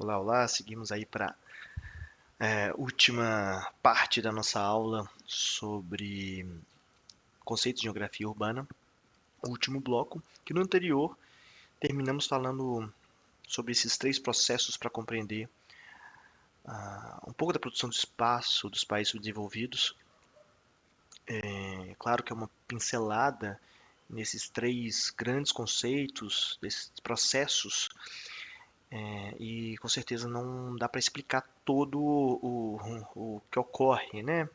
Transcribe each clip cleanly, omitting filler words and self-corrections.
Olá, olá, seguimos aí para a última parte da nossa aula sobre conceitos de geografia urbana, o último bloco, que no anterior terminamos falando sobre esses três processos para compreender um pouco da produção de espaço dos países subdesenvolvidos. É claro que é uma pincelada nesses três grandes conceitos, desses processos, e com certeza não dá para explicar todo o que ocorre, né?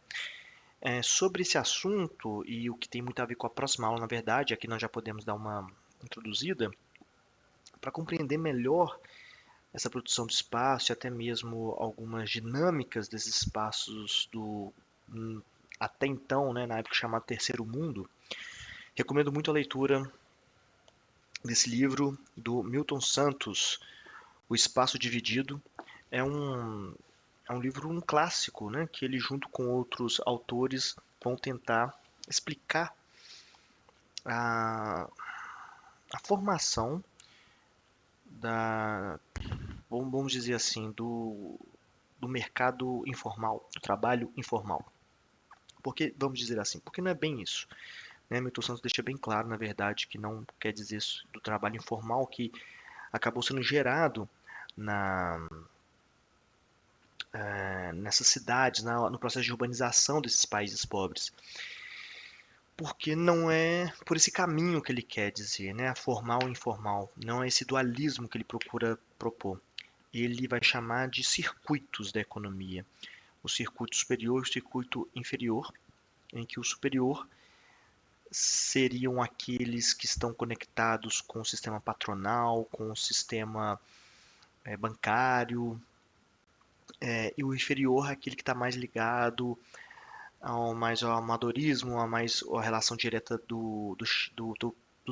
Sobre esse assunto e o que tem muito a ver com a próxima aula, na verdade, aqui nós já podemos dar uma introduzida para compreender melhor essa produção de espaço e até mesmo algumas dinâmicas desses espaços até então, né, na época chamado Terceiro Mundo. Recomendo muito a leitura desse livro do Milton Santos, O Espaço Dividido. É um, é um livro, um clássico, né, que ele junto com outros autores vão tentar explicar a, a formação da, vamos dizer assim, do mercado informal, do trabalho informal. Porque, vamos dizer assim, porque não é bem isso. Né? Milton Santos deixa bem claro, na verdade, que não quer dizer isso do trabalho informal que acabou sendo gerado na, nessas cidades, no processo de urbanização desses países pobres. Porque não é por esse caminho que ele quer dizer, né? A formal e informal. Não é esse dualismo que ele procura propor. Ele vai chamar de circuitos da economia. O circuito superior e o circuito inferior, em que o superior seriam aqueles que estão conectados com o sistema patronal, com o sistema bancário, e o inferior é aquele que está mais ligado ao amadorismo, a relação direta do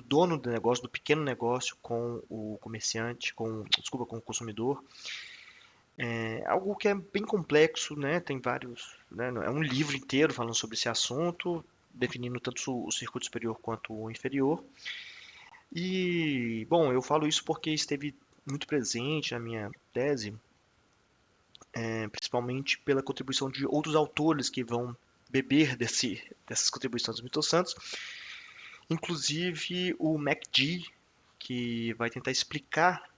dono do negócio, do pequeno negócio com o comerciante, com o consumidor. É algo que é bem complexo, né? Tem vários, né? É um livro inteiro falando sobre esse assunto, definindo tanto o circuito superior quanto o inferior. E, bom, eu falo isso porque esteve muito presente na minha tese, principalmente pela contribuição de outros autores que vão beber dessas contribuições do Milton Santos, inclusive o MacG, que vai tentar explicar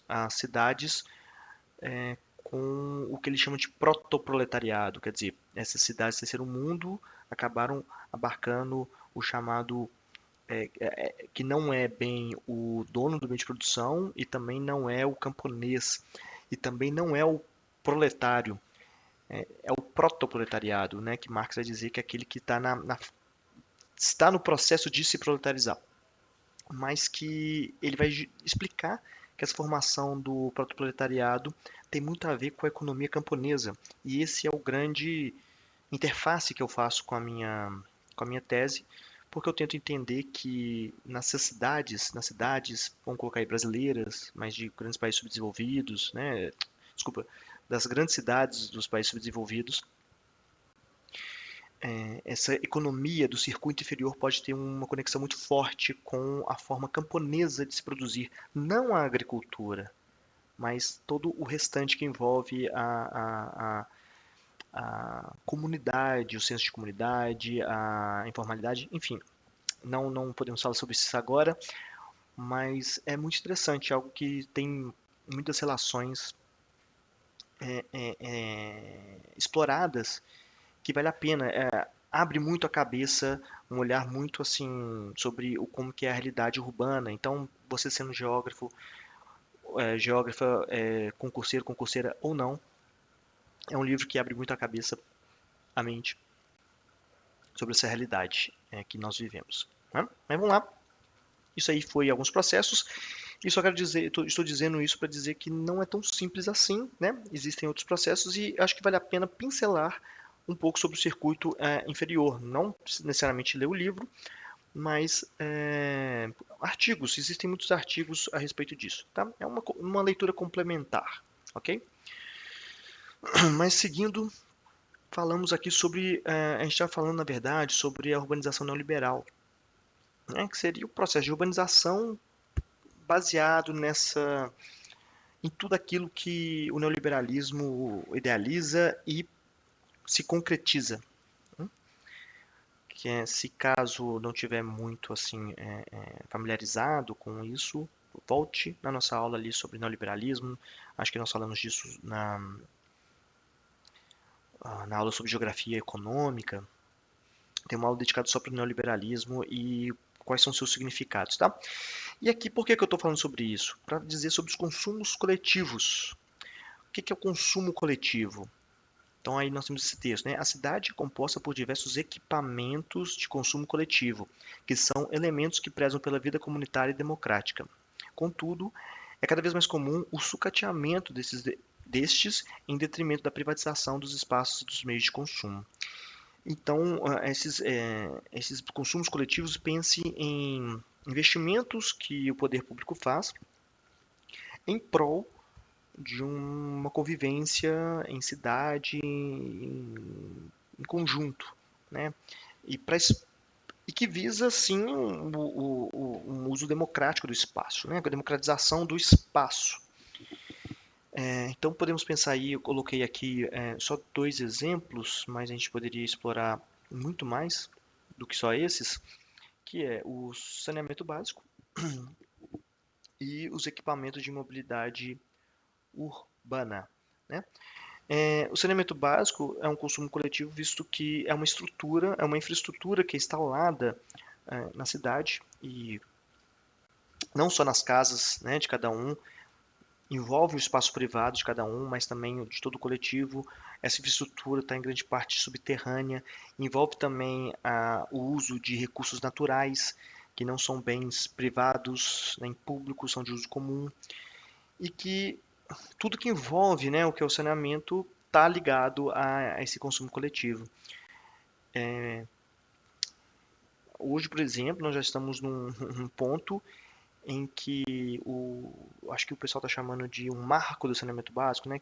as cidades com o que ele chama de protoproletariado, quer dizer, essas cidades do terceiro mundo acabaram abarcando o chamado que não é bem o dono do meio de produção e também não é o camponês e também não é o proletário, é o protoproletariado, né, que Marx vai dizer que é aquele que está no processo de se proletarizar, mas que ele vai explicar que essa formação do protoproletariado tem muito a ver com a economia camponesa, e esse é o grande interface que eu faço com a minha tese, porque eu tento entender que nas cidades, vamos colocar aí brasileiras, mas de grandes países subdesenvolvidos, né? Desculpa, das grandes cidades dos países subdesenvolvidos, essa economia do circuito inferior pode ter uma conexão muito forte com a forma camponesa de se produzir, não a agricultura, mas todo o restante que envolve a comunidade, o senso de comunidade, a informalidade, enfim, não podemos falar sobre isso agora, mas é muito interessante, algo que tem muitas relações exploradas que vale a pena. Abre muito a cabeça, um olhar muito assim sobre como que é a realidade urbana. Então, você sendo geógrafo, geógrafa, concurseiro, concurseira ou não, é um livro que abre muito a cabeça, a mente sobre essa realidade que nós vivemos. Né? Mas vamos lá. Isso aí foi alguns processos. E só quero dizer, estou dizendo isso para dizer que não é tão simples assim, né? Existem outros processos e acho que vale a pena pincelar um pouco sobre o circuito inferior. Não necessariamente ler o livro, mas artigos. Existem muitos artigos a respeito disso, tá? É uma leitura complementar, ok? Mas seguindo, falamos aqui sobre, a gente está falando na verdade sobre a urbanização neoliberal, né? Que seria o processo de urbanização baseado em tudo aquilo que o neoliberalismo idealiza e se concretiza. Que é, se caso não tiver muito assim familiarizado com isso, volte na nossa aula ali sobre neoliberalismo. Acho que nós falamos disso na aula sobre geografia econômica. Tem uma aula dedicada só para o neoliberalismo e quais são seus significados, tá? E aqui, por que eu estou falando sobre isso? Para dizer sobre os consumos coletivos. O que é o consumo coletivo? Então aí nós temos esse texto, né? A cidade é composta por diversos equipamentos de consumo coletivo, que são elementos que prezam pela vida comunitária e democrática. Contudo, é cada vez mais comum o sucateamento destes em detrimento da privatização dos espaços e dos meios de consumo. Então, esses consumos coletivos, pense em investimentos que o poder público faz em prol de uma convivência em cidade, em conjunto, né? E, pra, e que visa, sim, um uso democrático do espaço, né? A democratização do espaço. Então, podemos pensar aí, eu coloquei aqui só 2 exemplos, mas a gente poderia explorar muito mais do que só esses, que é o saneamento básico e os equipamentos de mobilidade urbana, né? O saneamento básico é um consumo coletivo, visto que é uma infraestrutura que é instalada na cidade e não só nas casas, né, de cada um, envolve o espaço privado de cada um, mas também de todo o coletivo. Essa infraestrutura está em grande parte subterrânea, envolve também o uso de recursos naturais, que não são bens privados nem públicos, são de uso comum, e que tudo que envolve, né, o que é o saneamento está ligado a esse consumo coletivo. Hoje, por exemplo, nós já estamos num ponto em que acho que o pessoal está chamando de um marco do saneamento básico, né,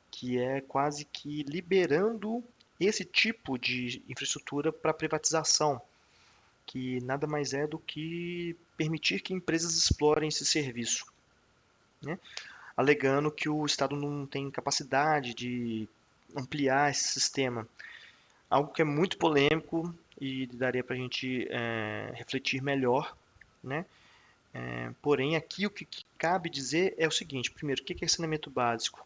que é quase que liberando esse tipo de infraestrutura para privatização, que nada mais é do que permitir que empresas explorem esse serviço, né, alegando que o Estado não tem capacidade de ampliar esse sistema. Algo que é muito polêmico e daria para a gente refletir melhor, né? Porém, aqui o que cabe dizer é o seguinte: primeiro, o que é saneamento básico?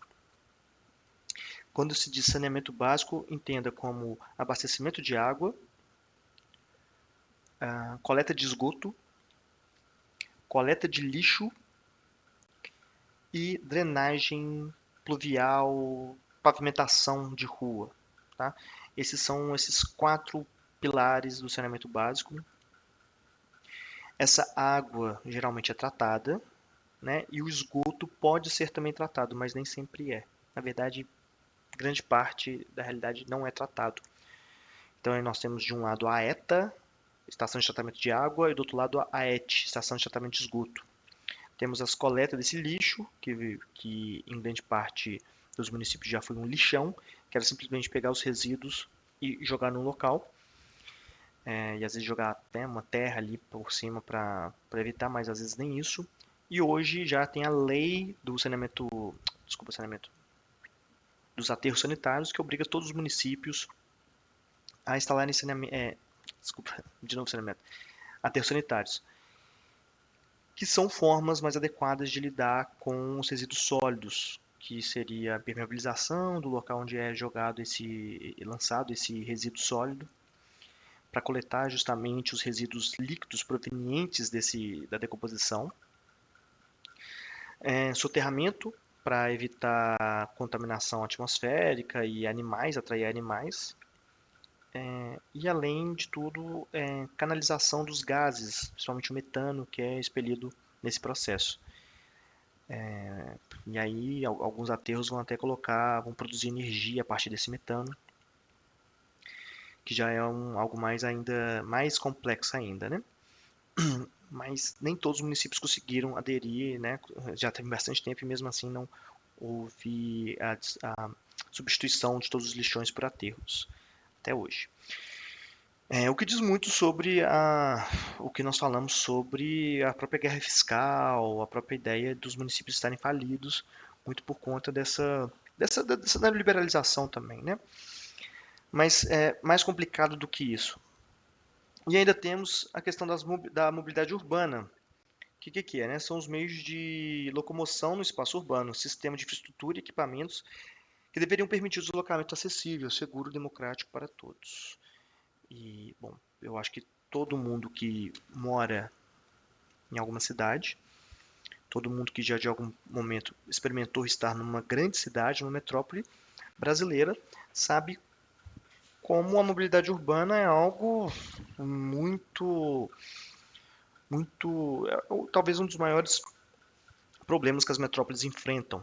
Quando se diz saneamento básico, entenda como abastecimento de água, coleta de esgoto, coleta de lixo e drenagem pluvial, pavimentação de rua. Tá? Esses são esses 4 pilares do saneamento básico. Essa água geralmente é tratada, né? E o esgoto pode ser também tratado, mas nem sempre é. Na verdade, grande parte da realidade não é tratado. Então aí nós temos de um lado a ETA, estação de tratamento de água, e do outro lado a AET, estação de tratamento de esgoto. Temos as coletas desse lixo, que em grande parte dos municípios já foi um lixão, que era simplesmente pegar os resíduos e jogar no local. E às vezes jogar até uma terra ali por cima para evitar, mas às vezes nem isso. E hoje já tem a lei do saneamento, dos aterros sanitários, que obriga todos os municípios a instalarem saneamento, aterros sanitários, que são formas mais adequadas de lidar com os resíduos sólidos, que seria a permeabilização do local onde é lançado esse resíduo sólido, para coletar justamente os resíduos líquidos provenientes da decomposição. Soterramento, para evitar contaminação atmosférica e atrair animais. E além de tudo, canalização dos gases, principalmente o metano, que é expelido nesse processo. E aí alguns aterros vão produzir energia a partir desse metano, que já é algo ainda mais complexo ainda, né? Mas nem todos os municípios conseguiram aderir, né? Já tem bastante tempo e mesmo assim não houve a substituição de todos os lixões por aterros, até hoje. O que diz muito sobre o que nós falamos sobre a própria guerra fiscal, a própria ideia dos municípios estarem falidos, muito por conta dessa neoliberalização também, né? Mas é mais complicado do que isso. E ainda temos a questão da mobilidade urbana. Que é, né? São os meios de locomoção no espaço urbano, sistema de infraestrutura e equipamentos que deveriam permitir o deslocamento acessível, seguro e democrático para todos. E, bom, eu acho que todo mundo que mora em alguma cidade, todo mundo que já de algum momento experimentou estar numa grande cidade, numa metrópole brasileira, sabe como a mobilidade urbana é algo muito, muito, talvez um dos maiores problemas que as metrópoles enfrentam,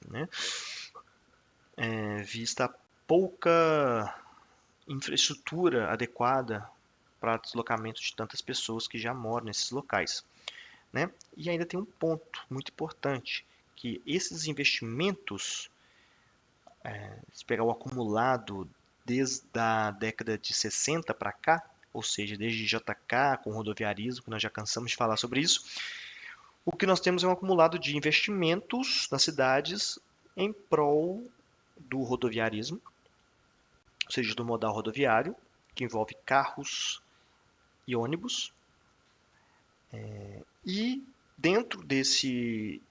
né? Vista a pouca infraestrutura adequada para deslocamento de tantas pessoas que já moram nesses locais, né? E ainda tem um ponto muito importante, que esses investimentos, se pegar o acumulado desde a década de 60 para cá, ou seja, desde JK com rodoviarismo, que nós já cansamos de falar sobre isso, o que nós temos é um acumulado de investimentos nas cidades em prol do rodoviarismo, ou seja, do modal rodoviário, que envolve carros e ônibus. E dentro desse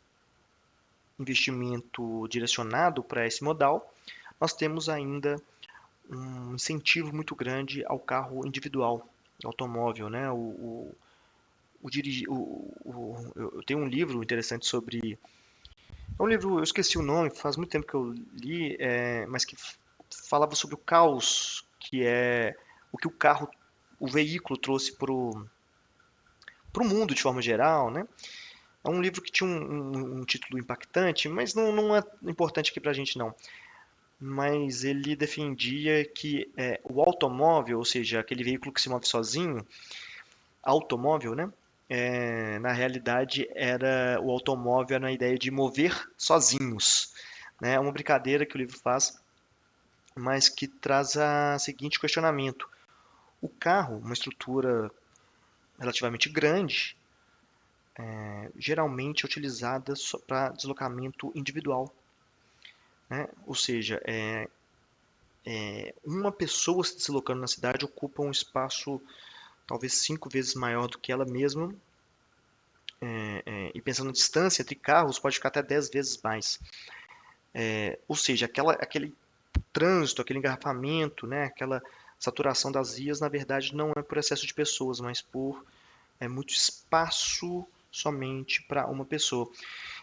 investimento direcionado para esse modal, nós temos ainda um incentivo muito grande ao carro individual, automóvel, né? Eu tenho um livro interessante sobre. É um livro, eu esqueci o nome, faz muito tempo que eu li, mas que falava sobre o caos que é o que o veículo trouxe para o mundo de forma geral, né? É um livro que tinha um título impactante, mas não é importante aqui para a gente não. Mas ele defendia que o automóvel, ou seja, aquele veículo que se move sozinho, automóvel, né? Na realidade, o automóvel era na ideia de mover sozinhos. Né? É uma brincadeira que o livro faz, mas que traz a seguinte questionamento. O carro, uma estrutura relativamente grande, geralmente é utilizada para deslocamento individual. Né? Ou seja, uma pessoa se deslocando na cidade ocupa um espaço talvez 5 vezes maior do que ela mesma, e pensando na distância entre carros, pode ficar até 10 vezes mais. Ou seja, aquele trânsito, aquele engarrafamento, né, aquela saturação das vias, na verdade, não é por excesso de pessoas, mas por muito espaço somente para uma pessoa.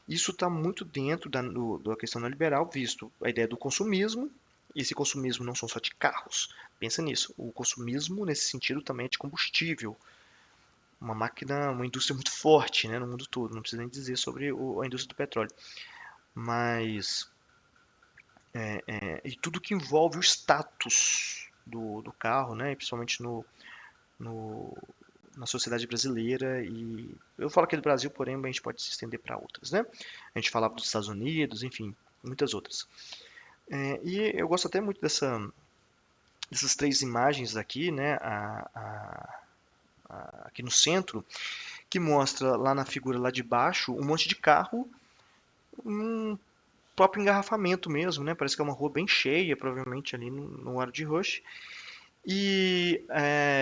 Isso está muito dentro da questão neoliberal, visto a ideia do consumismo. E esse consumismo não são só de carros. Pensa nisso. O consumismo, nesse sentido, também é de combustível. Uma máquina, uma indústria muito forte, né, no mundo todo. Não precisa nem dizer sobre a indústria do petróleo. Mas e tudo que envolve o status do carro, né, principalmente no, na sociedade brasileira. E eu falo aqui do Brasil, porém a gente pode se estender para outras, né? A gente falava dos Estados Unidos, enfim, muitas outras. E eu gosto até muito dessas três imagens aqui, né? Aqui no centro, que mostra lá na figura lá de baixo um monte de carro, um próprio engarrafamento mesmo, né? Parece que é uma rua bem cheia, provavelmente ali no horário de rush. E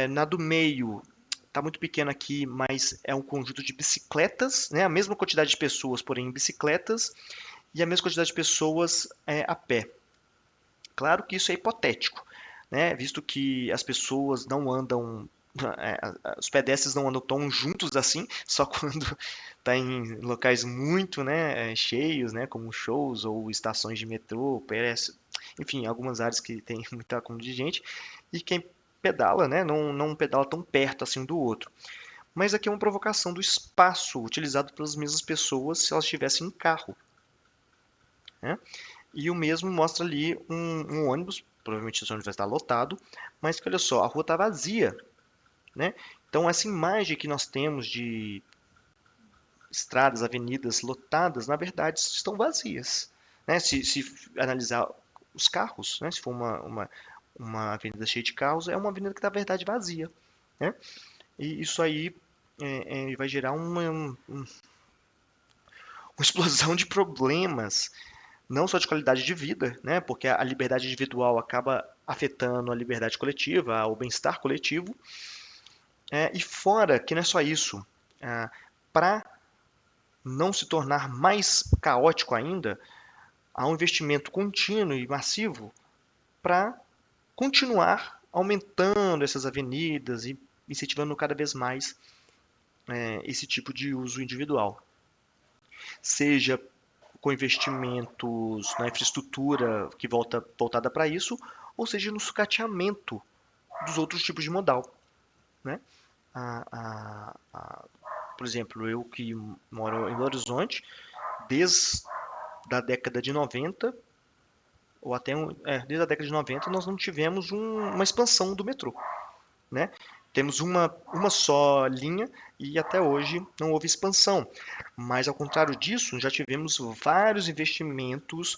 na do meio está muito pequeno aqui, mas é um conjunto de bicicletas, né? A mesma quantidade de pessoas, porém em bicicletas, e a mesma quantidade de pessoas a pé. Claro que isso é hipotético, né? Visto que as pessoas não andam, os pedestres não andam tão juntos assim, só quando está em locais muito, né, cheios, né, como shows ou estações de metrô, enfim, algumas áreas que tem muita acúmulo de gente, e quem pedala, né, não pedala tão perto assim um do outro. Mas aqui é uma provocação do espaço utilizado pelas mesmas pessoas se elas estivessem em carro, né? E o mesmo mostra ali um ônibus, provavelmente esse ônibus vai estar lotado, mas que olha só, a rua está vazia, né? Então essa imagem que nós temos de estradas, avenidas lotadas, na verdade estão vazias, né? Se analisar os carros, né? Se for uma avenida cheia de carros, é uma avenida que na verdade vazia, né? E isso aí vai gerar uma explosão de problemas, não só de qualidade de vida, né? Porque a liberdade individual acaba afetando a liberdade coletiva, o bem-estar coletivo. E fora que não é só isso, para não se tornar mais caótico ainda, há um investimento contínuo e massivo para continuar aumentando essas avenidas e incentivando cada vez mais esse tipo de uso individual. Seja com investimentos na infraestrutura que voltada para isso, ou seja no sucateamento dos outros tipos de modal, né? Por exemplo, eu que moro em Belo Horizonte, desde a década de 90, ou até desde a década de 90, nós não tivemos uma expansão do metrô, né? Temos uma só linha e até hoje não houve expansão. Mas ao contrário disso, já tivemos vários investimentos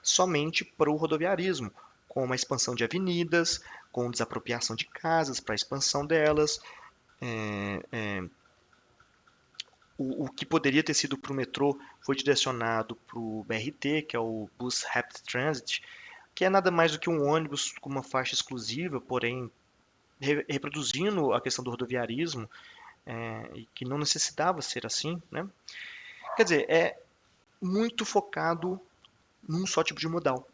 somente para o rodoviarismo, com uma expansão de avenidas, com desapropriação de casas para a expansão delas. O que poderia ter sido para o metrô foi direcionado para o BRT, que é o Bus Rapid Transit, que é nada mais do que um ônibus com uma faixa exclusiva, porém reproduzindo a questão do rodoviarismo, e que não necessitava ser assim, né? Quer dizer, é muito focado num só tipo de modal.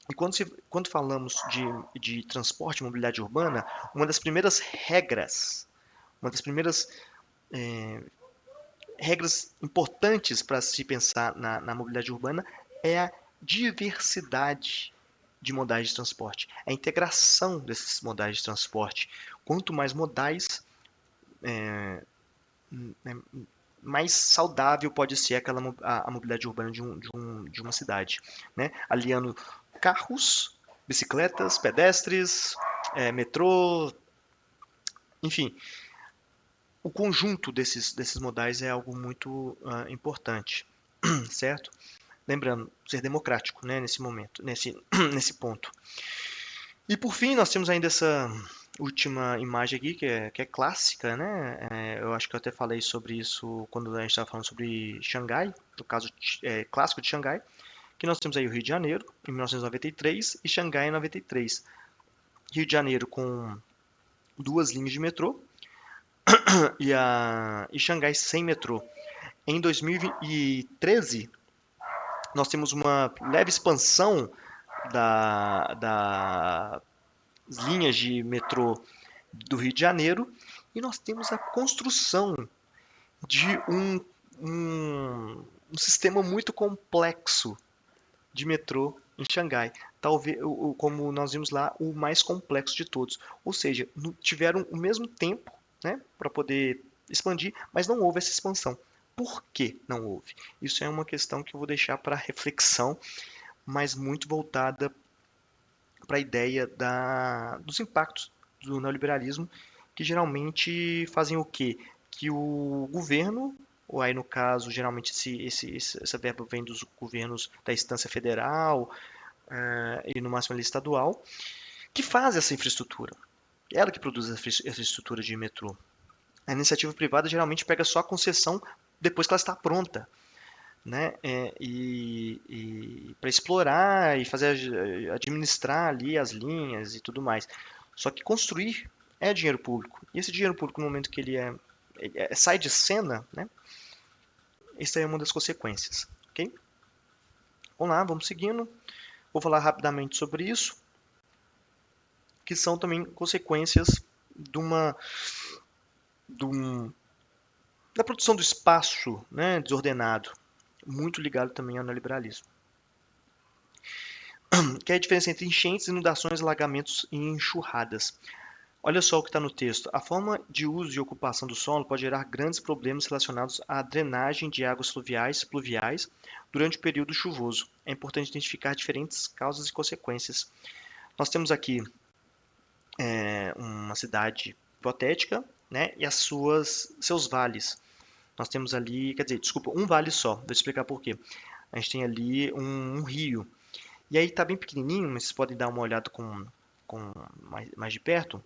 E quando falamos de transporte e mobilidade urbana, uma das primeiras regras, uma das primeiras regras importantes para se pensar na mobilidade urbana é a diversidade de modais de transporte, a integração desses modais de transporte. Quanto mais modais, né, mais saudável pode ser a mobilidade urbana de uma cidade, né? Aliando carros, bicicletas, pedestres, metrô, enfim, o conjunto desses modais é algo muito importante, certo? Lembrando, ser democrático, né, nesse momento, nesse ponto. E por fim, nós temos ainda essa última imagem aqui, que é clássica, né? Eu acho que eu até falei sobre isso quando a gente estava falando sobre Xangai, no caso clássico de Xangai, que nós temos aí o Rio de Janeiro, em 1993, e Xangai em 93. Rio de Janeiro com duas linhas de metrô e Xangai sem metrô. Em 2013, nós temos uma leve expansão das linhas de metrô do Rio de Janeiro e nós temos a construção de um sistema muito complexo de metrô em Xangai. Talvez, como nós vimos lá, o mais complexo de todos. Ou seja, tiveram o mesmo tempo, né, para poder expandir, mas não houve essa expansão. Por que não houve? Isso é uma questão que eu vou deixar para reflexão, mas muito voltada para a ideia dos impactos do neoliberalismo, que geralmente fazem o quê? Que o governo, ou aí no caso, geralmente essa verba vem dos governos da instância federal e no máximo ali estadual, que faz essa infraestrutura. Ela que produz essa infraestrutura de metrô. A iniciativa privada geralmente pega só a concessão depois que ela está pronta, né? E para explorar e fazer administrar ali as linhas e tudo mais. Só que construir é dinheiro público. E esse dinheiro público, no momento que ele sai de cena, né? Essa é uma das consequências, ok? Vamos lá, vamos seguindo. Vou falar rapidamente sobre isso, que são também consequências de da produção do espaço, né, desordenado, muito ligado também ao neoliberalismo. Que é a diferença entre enchentes, inundações, alagamentos e enxurradas. Olha só o que está no texto. A forma de uso e ocupação do solo pode gerar grandes problemas relacionados à drenagem de águas pluviais durante o período chuvoso. É importante identificar diferentes causas e consequências. Nós temos aqui uma cidade hipotética, né, e seus vales. Nós temos ali, quer dizer, desculpa, um vale só. Vou explicar por quê. A gente tem ali um rio. E aí está bem pequenininho, mas vocês podem dar uma olhada com mais de perto.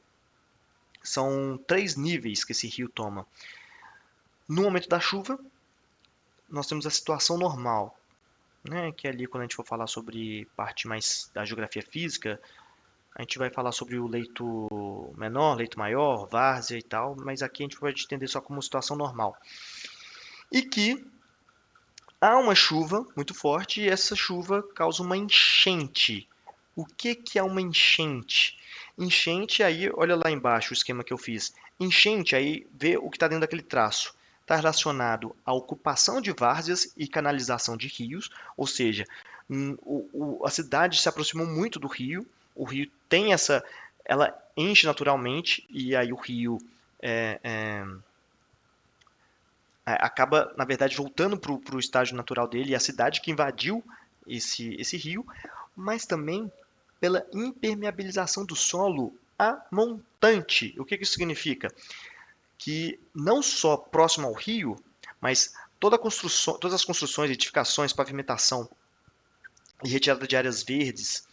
São 3 níveis que esse rio toma. No momento da chuva, nós temos a situação normal, né? Que é ali quando a gente for falar sobre parte mais da geografia física, a gente vai falar sobre o leito menor, leito maior, várzea e tal, mas aqui a gente pode entender só como situação normal. E que há uma chuva muito forte e essa chuva causa uma enchente. O que que é uma enchente? Enchente, aí, olha lá embaixo o esquema que eu fiz. Enchente, aí, vê o que está dentro daquele traço. Está relacionado à ocupação de várzeas e canalização de rios, ou seja, a cidade se aproximou muito do rio, o rio tem essa. Ela enche naturalmente, e aí o rio é, é, acaba, na verdade, voltando para o estágio natural dele, e a cidade que invadiu esse rio, mas também pela impermeabilização do solo a montante. O que isso significa? Que não só próximo ao rio, mas todas as construções, edificações, pavimentação e retirada de áreas verdes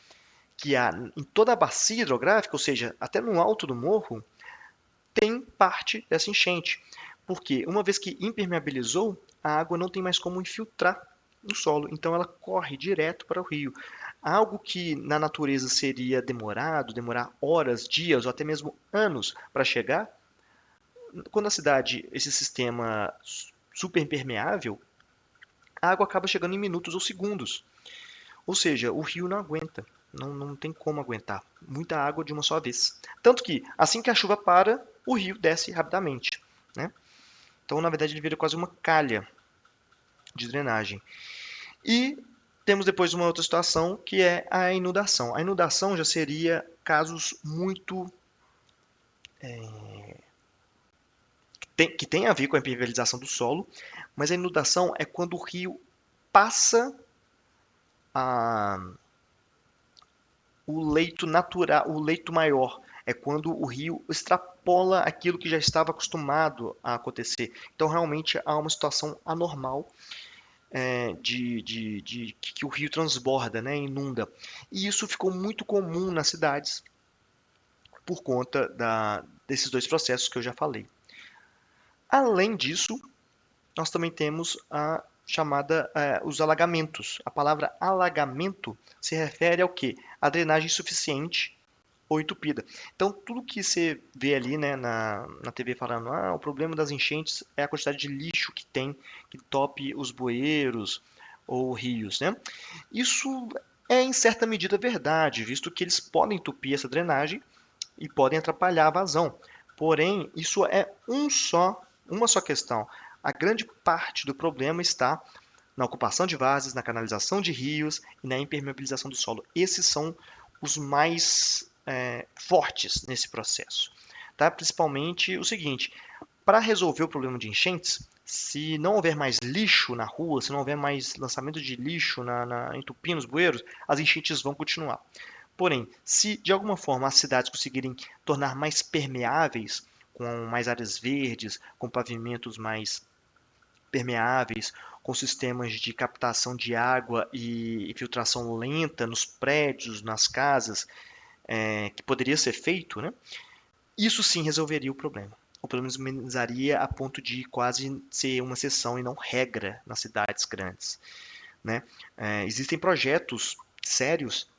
que há em toda a bacia hidrográfica, ou seja, até no alto do morro, tem parte dessa enchente. Porque uma vez que impermeabilizou, a água não tem mais como infiltrar no solo, então ela corre direto para o rio. Algo que na natureza seria demorar horas, dias ou até mesmo anos para chegar, quando a cidade, esse sistema super impermeável, a água acaba chegando em minutos ou segundos. Ou seja, o rio não aguenta, não tem como aguentar muita água de uma só vez. Tanto que, assim que a chuva para, o rio desce rapidamente, né? Então, na verdade, ele vira quase uma calha de drenagem. E temos depois uma outra situação que é a inundação. A inundação já seria casos muito que tem a ver com a impermeabilização do solo, mas a inundação é quando o rio passa a, o leito natural, o leito maior. É quando o rio extrapola aquilo que já estava acostumado a acontecer. Então, realmente, há uma situação anormal de que o rio transborda, né, inunda. E isso ficou muito comum nas cidades por conta desses dois processos que eu já falei. Além disso, nós também temos a chamada os alagamentos. A palavra alagamento se refere ao quê? A drenagem insuficiente ou entupida. Então, tudo que você vê ali, né, na TV falando, o problema das enchentes é a quantidade de lixo que tem, que tope os bueiros ou rios, né? Isso é, em certa medida, verdade, visto que eles podem entupir essa drenagem e podem atrapalhar a vazão. Porém, isso é uma só questão. A grande parte do problema está na ocupação de vases, na canalização de rios e na impermeabilização do solo. Esses são os mais fortes nesse processo. Tá? Principalmente o seguinte: para resolver o problema de enchentes, se não houver mais lixo na rua, se não houver mais lançamento de lixo entupindo os bueiros, as enchentes vão continuar. Porém, se de alguma forma as cidades conseguirem tornar mais permeáveis, com mais áreas verdes, com pavimentos mais permeáveis, com sistemas de captação de água e filtração lenta nos prédios, nas casas, que poderia ser feito, né? Isso sim resolveria o problema. Ou pelo menos minimizaria a ponto de quase ser uma exceção e não regra nas cidades grandes, né? Existem projetos sérios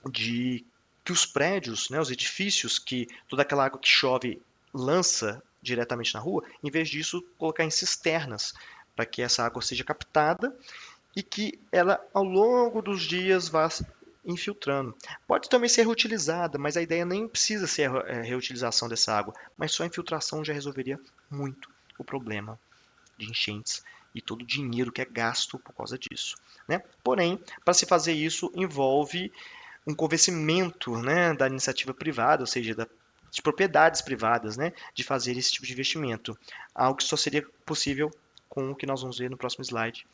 de que os prédios, né, os edifícios, que toda aquela água que chove lança diretamente na rua, em vez disso, colocar em cisternas, para que essa água seja captada e que ela, ao longo dos dias, vá infiltrando. Pode também ser reutilizada, mas a ideia nem precisa ser a reutilização dessa água, mas só a infiltração já resolveria muito o problema de enchentes e todo o dinheiro que é gasto por causa disso, né? Porém, para se fazer isso, envolve um convencimento, né, da iniciativa privada, ou seja, de propriedades privadas, né, de fazer esse tipo de investimento. Algo que só seria possível com o que nós vamos ver no próximo slide,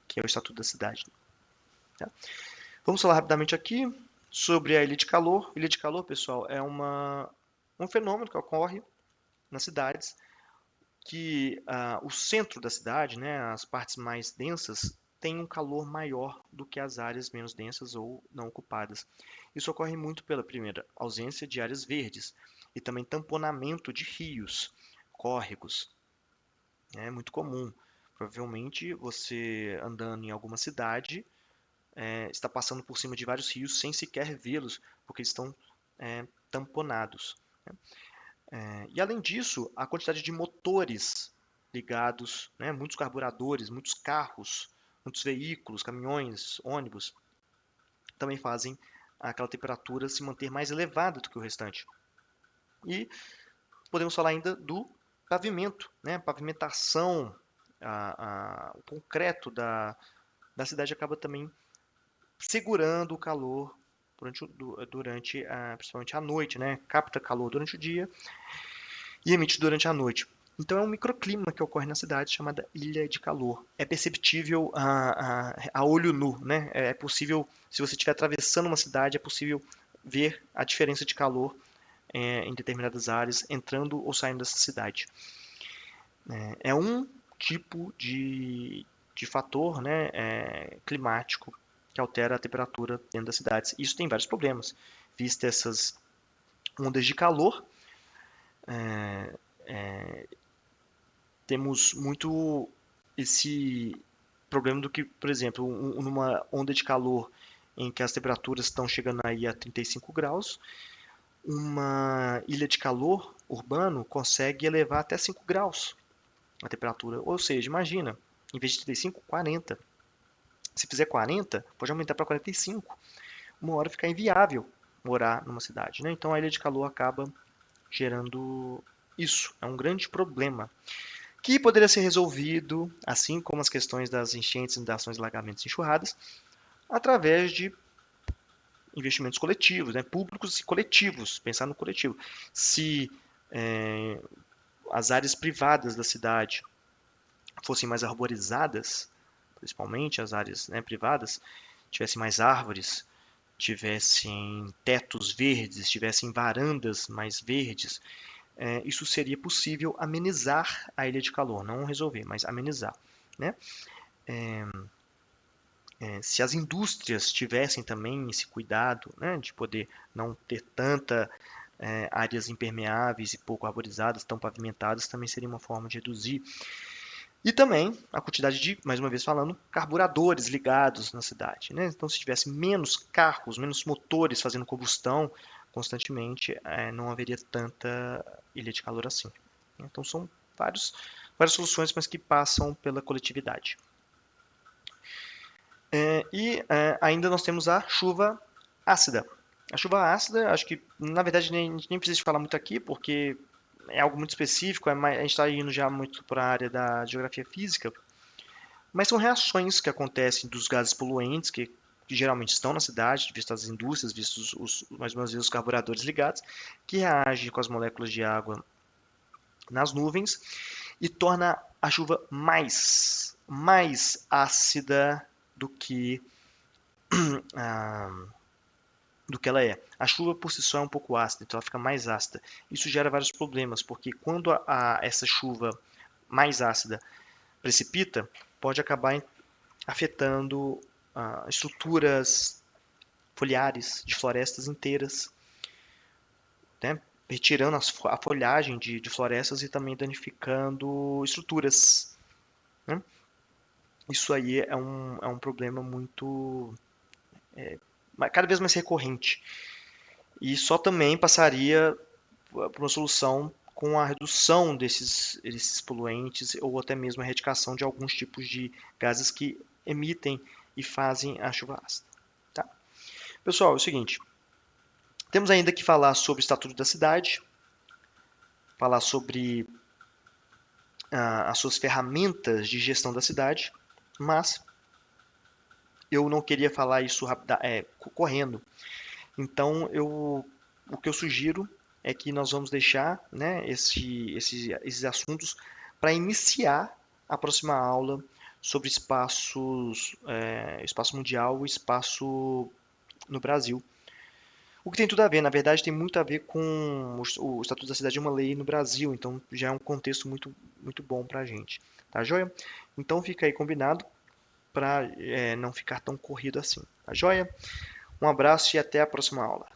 que é o Estatuto da Cidade. Tá? Vamos falar rapidamente aqui sobre a ilha de calor. Ilha de calor, pessoal, é um fenômeno que ocorre nas cidades que o centro da cidade, né, as partes mais densas, têm um calor maior do que as áreas menos densas ou não ocupadas. Isso ocorre muito pela primeira ausência de áreas verdes e também tamponamento de rios, córregos. É muito comum. Provavelmente você andando em alguma cidade está passando por cima de vários rios sem sequer vê-los, porque eles estão tamponados. E além disso, a quantidade de motores ligados, né, muitos carburadores, muitos carros, muitos veículos, caminhões, ônibus, também fazem aquela temperatura se manter mais elevada do que o restante. E podemos falar ainda do pavimento, né? A pavimentação, o concreto da cidade acaba também segurando o calor principalmente à noite, né? Capta calor durante o dia e emite durante a noite. Então é um microclima que ocorre na cidade chamada ilha de calor. É perceptível a olho nu, né? É possível, se você estiver atravessando uma cidade, é possível ver a diferença de calor em determinadas áreas, entrando ou saindo dessa cidade. É um tipo de fator, né, climático que altera a temperatura dentro das cidades. Isso tem vários problemas, vistas essas ondas de calor. Temos muito esse problema do que, por exemplo, numa onda de calor em que as temperaturas estão chegando aí a 35 graus, uma ilha de calor urbano consegue elevar até 5 graus a temperatura. Ou seja, imagina, em vez de 35, 40. Se fizer 40, pode aumentar para 45. Uma hora fica inviável morar numa cidade, né? Então a ilha de calor acaba gerando isso. É um grande problema que poderia ser resolvido, assim como as questões das enchentes, inundações, alagamentos e enxurradas, através de investimentos coletivos, né? Públicos e coletivos, pensar no coletivo. Se é, as áreas privadas da cidade fossem mais arborizadas, principalmente as áreas, né, privadas, tivessem mais árvores, tivessem tetos verdes, tivessem varandas mais verdes, isso seria possível amenizar a ilha de calor, não resolver, mas amenizar, né? Se as indústrias tivessem também esse cuidado, né, de poder não ter tanta áreas impermeáveis e pouco arborizadas, tão pavimentadas, também seria uma forma de reduzir. E também a quantidade de, mais uma vez falando, carburadores ligados na cidade, né? Então, se tivesse menos carros, menos motores fazendo combustão constantemente, não haveria tanta ilha de calor assim. Então, são várias soluções, mas que passam pela coletividade. Ainda nós temos a chuva ácida. A chuva ácida, acho que, na verdade, a gente nem precisa falar muito aqui, porque é algo muito específico, a gente está indo já muito para a área da geografia física, mas são reações que acontecem dos gases poluentes, que geralmente estão na cidade, vistas as indústrias, vistos mais uma vez os carburadores ligados, que reagem com as moléculas de água nas nuvens e torna a chuva mais ácida do que ah, do que ela é. A chuva por si só é um pouco ácida, então ela fica mais ácida. Isso gera vários problemas, porque quando essa chuva mais ácida precipita, pode acabar afetando estruturas foliares de florestas inteiras, né? Retirando a folhagem de florestas e também danificando estruturas, né? Isso aí é um problema muito cada vez mais recorrente e só também passaria por uma solução com a redução desses poluentes ou até mesmo a erradicação de alguns tipos de gases que emitem e fazem a chuva ácida. Tá? Pessoal, é o seguinte, temos ainda que falar sobre o Estatuto da Cidade, falar sobre as suas ferramentas de gestão da cidade, mas eu não queria falar isso correndo. Então, o que eu sugiro é que nós vamos deixar, né, esses assuntos para iniciar a próxima aula sobre espaço mundial e espaço no Brasil. O que tem tudo a ver, na verdade, tem muito a ver com o Estatuto da Cidade de uma lei no Brasil, então já é um contexto muito, muito bom para a gente. Tá joia? Então fica aí combinado para não ficar tão corrido assim. Tá joia? Um abraço e até a próxima aula.